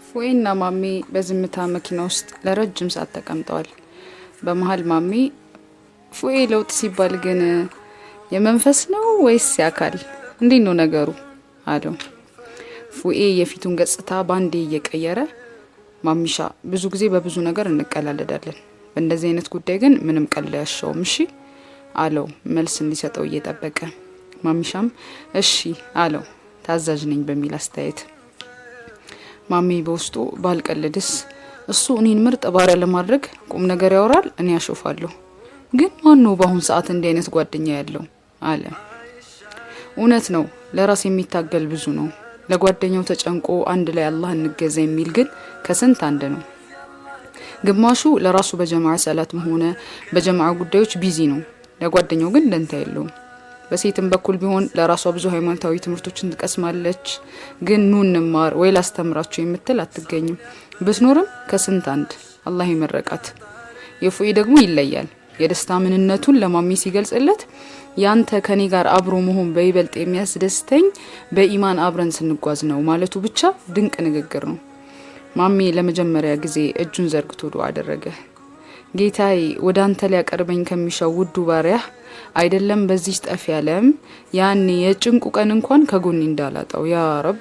ፉኤና ማሚ በዝምታ መኪና ውስጥ ለረጅም ሰዓት ተቀምጠዋል። በመሃል ማሚ ፉኤ ለውጥ ሲባል ግን የመንፈስ ነው ወይስ ያካል? እንዴት ነው ነገሩ አለው። ፉኤ የፊቱን ገጽታ ባንዴ እየቀየረ ማሚሻ ብዙ ጊዜ በብዙ ነገር እንቀላለዳለን፣ በእንደዚህ አይነት ጉዳይ ግን ምንም ቀልድ አያሻውም እሺ አለው መልስ እንዲሰጠው እየጠበቀ። ማሚሻም እሺ አለው ታዛዥ ነኝ በሚል አስተያየት። ማሚ በውስጡ ባልቀልድስ እሱ እኔን ምርጥ ባሪያ ለማድረግ ቁም ነገር ያወራል፣ እኔ ያሾፋለሁ። ግን ማን ነው በአሁን ሰዓት እንዲህ አይነት ጓደኛ ያለው አለ። እውነት ነው ለራስ የሚታገል ብዙ ነው። ለጓደኛው ተጨንቆ አንድ ላይ አላህ እንገዛ የሚል ግን ከስንት አንድ ነው። ግማሹ ለራሱ በጀማዓ ሰላትም ሆነ በጀማዓ ጉዳዮች ቢዚ ነው፣ ለጓደኛው ግን ደንታ የለውም። በሴትም በኩል ቢሆን ለራሷ ብዙ ሃይማኖታዊ ትምህርቶችን ትቀስማለች፣ ግን ኑ እንማር ወይ ላስተምራችሁ የምትል አትገኝም። ብትኖርም ከስንት አንድ አላህ ይመረቃት። የፉኤ ደግሞ ይለያል። የደስታ ምንነቱን ለማሚ ሲገልጽለት ያንተ ከኔ ጋር አብሮ መሆን በይበልጥ የሚያስደስተኝ በኢማን አብረን ስንጓዝ ነው ማለቱ ብቻ ድንቅ ንግግር ነው። ማሚ ለመጀመሪያ ጊዜ እጁን ዘርግቶ ዱዓ አደረገ። ጌታዬ ወደ አንተ ሊያቀርበኝ ከሚሻው ውዱ ባሪያህ አይደለም በዚህ ጠፊ ዓለም ያኔ የጭንቁ ቀን እንኳን ከጎኔ እንዳላጣው ያ ረብ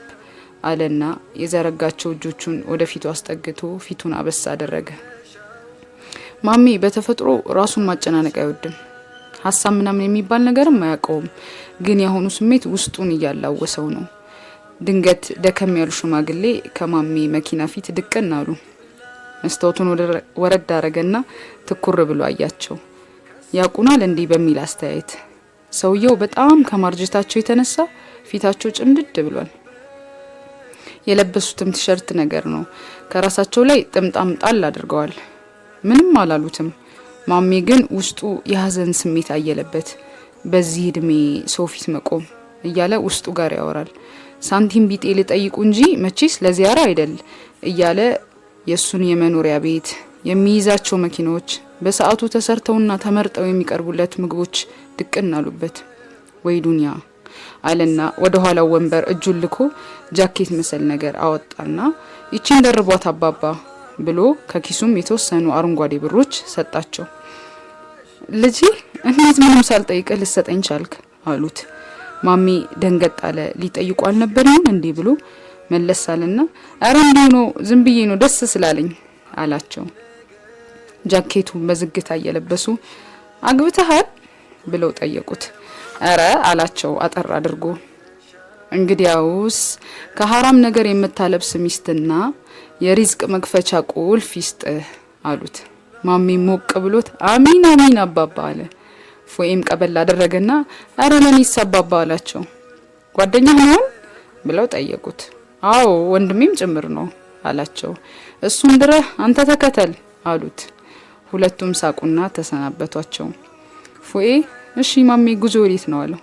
አለና የዘረጋቸው እጆቹን ወደፊቱ አስጠግቶ ፊቱን አበሳ አደረገ። ማሚ በተፈጥሮ ራሱን ማጨናነቅ አይወድም። ሀሳብ ምናምን የሚባል ነገርም አያውቀውም። ግን የሆኑ ስሜት ውስጡን እያላወሰው ነው። ድንገት ደከም ያሉ ሽማግሌ ከማሚ መኪና ፊት ድቅን አሉ። መስታወቱን ወረድ አረገና ትኩር ብሎ አያቸው። ያቁናል እንዲህ በሚል አስተያየት። ሰውየው በጣም ከማርጀታቸው የተነሳ ፊታቸው ጭምድድ ብሏል። የለበሱትም ቲሸርት ነገር ነው። ከራሳቸው ላይ ጥምጣም ጣል አድርገዋል። ምንም አላሉትም። ማሚ ግን ውስጡ የሀዘን ስሜት አየለበት። በዚህ እድሜ ሰው ፊት መቆም እያለ ውስጡ ጋር ያወራል። ሳንቲም ቢጤ ልጠይቁ እንጂ መቼስ ለዚያራ አይደል እያለ የሱን የመኖሪያ ቤት፣ የሚይዛቸው መኪናዎች፣ በሰዓቱ ተሰርተውና ተመርጠው የሚቀርቡለት ምግቦች ድቅን አሉበት። ወይ ዱንያ አለና ወደ ኋላው ወንበር እጁን ልኮ ጃኬት መሰል ነገር አወጣና ይቺን ደርቧት አባባ ብሎ ከኪሱም የተወሰኑ አረንጓዴ ብሮች ሰጣቸው። ልጅ እንዴት ምንም ሳልጠይቅ ልሰጠኝ ቻልክ አሉት። ማሚ ደንገጥ አለ። ሊጠይቁ አልነበር ይሁን እንዴ ብሎ መለሳልና አረ እንዲሁ ነው ዝም ብዬ ነው ደስ ስላለኝ አላቸው። ጃኬቱን በዝግታ እየለበሱ አግብተሃል ብለው ጠየቁት። አረ አላቸው አጠር አድርጎ። እንግዲያውስ ከሐራም ነገር የምታለብስ ሚስትና የሪዝቅ መክፈቻ ቁልፍ ይስጥህ አሉት። ማሚ ሞቅ ብሎት አሚን አሚን አባባ አለ። ፉኤም ቀበል አደረገና አረ ለኔስ አባባ አላቸው። ጓደኛ ሆነን ብለው ጠየቁት። አዎ ወንድሜም ጭምር ነው አላቸው። እሱን ድረህ አንተ ተከተል አሉት። ሁለቱም ሳቁና ተሰናበቷቸው። ፉኤ እሺ ማሚ ጉዞ ወዴት ነው አለው።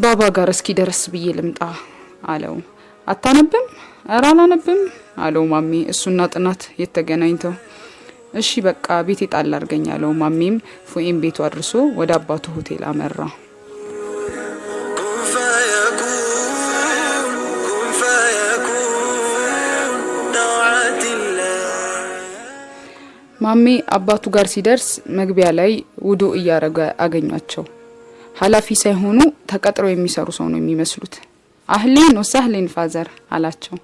ባባ ጋር እስኪ ደረስ ብዬ ልምጣ አለው። አታነብም? ኧረ አላነብም አለው ማሚ እሱና ጥናት የተገናኝተው። እሺ በቃ ቤቴ ጣል አድርገኝ አለው። ማሚም ፉኤም ቤቱ አድርሶ ወደ አባቱ ሆቴል አመራ። ማሚ አባቱ ጋር ሲደርስ መግቢያ ላይ ውዱ እያረገ አገኛቸው። ኃላፊ ሳይሆኑ ተቀጥረው የሚሰሩ ሰው ነው የሚመስሉት። አህሌን ወሰህሌን ፋዘር አላቸው።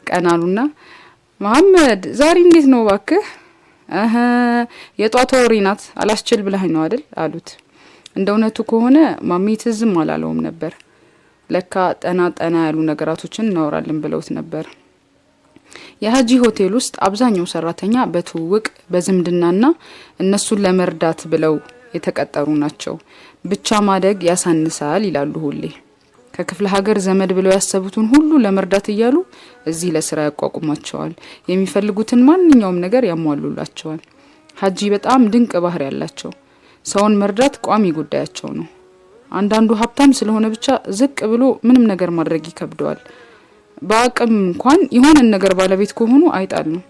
ቀናሉና መሐመድ ዛሬ እንዴት ነው ባክህ? የጧት ወሬ ናት አላስችል ብለኸኝ ነው አይደል አሉት። እንደውነቱ ከሆነ ማሚ ትዝም አላለውም ነበር። ለካ ጠና ያሉ ነገራቶችን እናወራለን ብለውት ነበር። የሀጂ ሆቴል ውስጥ አብዛኛው ሰራተኛ በትውውቅ በዝምድናና እነሱን ለመርዳት ብለው የተቀጠሩ ናቸው። ብቻ ማደግ ያሳንሳል ይላሉ ሁሌ። ከክፍለ ሀገር ዘመድ ብለው ያሰቡትን ሁሉ ለመርዳት እያሉ እዚህ ለስራ ያቋቁማቸዋል። የሚፈልጉትን ማንኛውም ነገር ያሟሉላቸዋል። ሀጂ በጣም ድንቅ ባህሪ ያላቸው፣ ሰውን መርዳት ቋሚ ጉዳያቸው ነው። አንዳንዱ ሀብታም ስለሆነ ብቻ ዝቅ ብሎ ምንም ነገር ማድረግ ይከብደዋል። በአቅም እንኳን የሆነ ነገር ባለቤት ከሆኑ አይጣል ነው።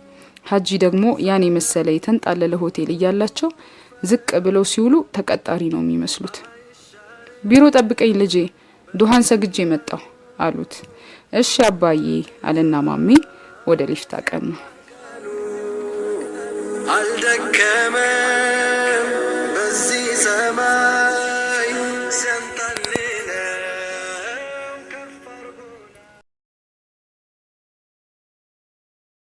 ሀጂ ደግሞ ያኔ መሰለ የተንጣለለ ሆቴል እያላቸው ዝቅ ብለው ሲውሉ ተቀጣሪ ነው የሚመስሉት። ቢሮ ጠብቀኝ ልጄ ዱሃን ሰግጄ መጣሁ አሉት። እሺ አባዬ አለና ማሚ ወደ ሊፍት አቀኑ። አልደከመ